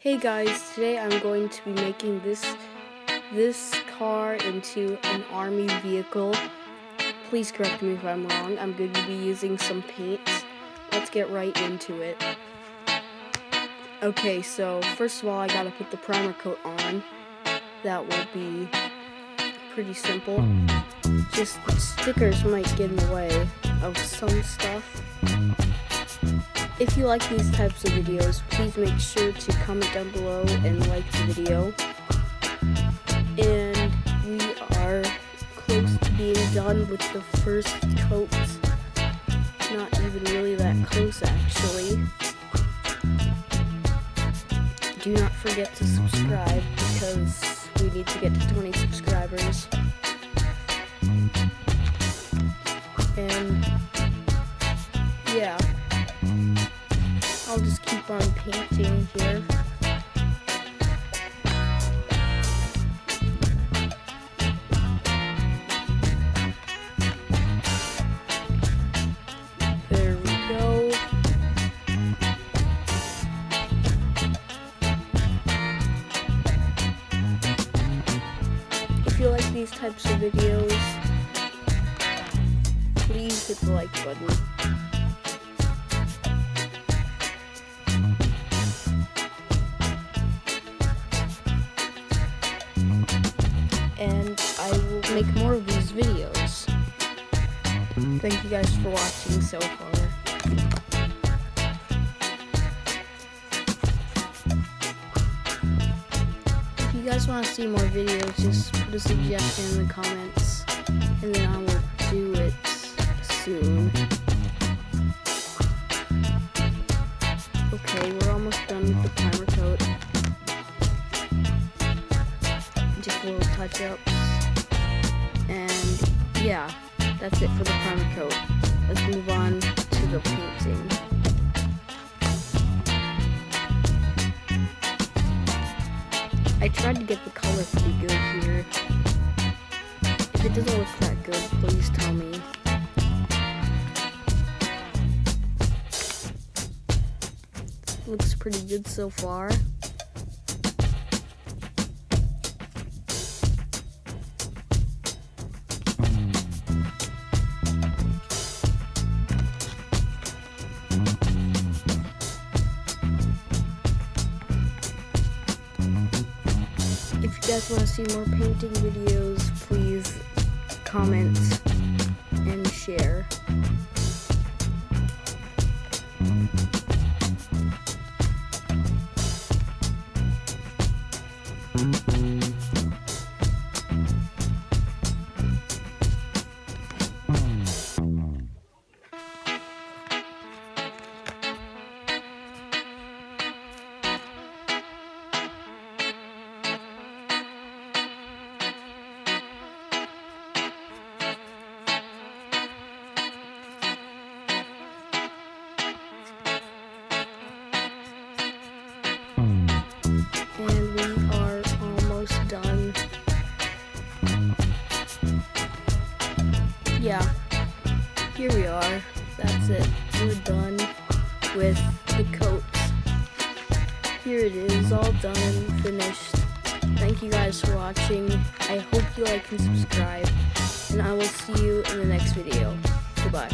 Hey guys, today I'm going to be making this car into an army vehicle. Please correct me if I'm wrong. I'm going to be using some paint. Let's get right into it. Okay, so first of all, I gotta put the primer coat on. That will be pretty simple. Just stickers might get in the way of some stuff. If you like these types of videos, please make sure to comment down below and like the video. And we are close to being done with the first coat. Not even really that close, actually. Do not forget to subscribe because we need to get to 20 subscribers. And yeah. I'll just keep on painting here. There we go. If you like these types of videos, please hit the like button. And I will make more of these videos. Thank you guys for watching so far. If you guys want to see more videos, just put a suggestion in the comments, and then I will do it soon. Okay, we're almost done with the primer coat. Just little touch-ups, and yeah, that's it for the primer coat. Let's move on to the painting. I tried to get the color pretty good here. If it doesn't look that good, please tell me. Looks pretty good so far. If you guys want to see more painting videos, please comment and share. And we are almost done. Yeah, here we are. That's it. We're done with the coats. Here it is, all done and finished. Thank you guys for watching. I hope you like and subscribe. And I will see you in the next video. Goodbye.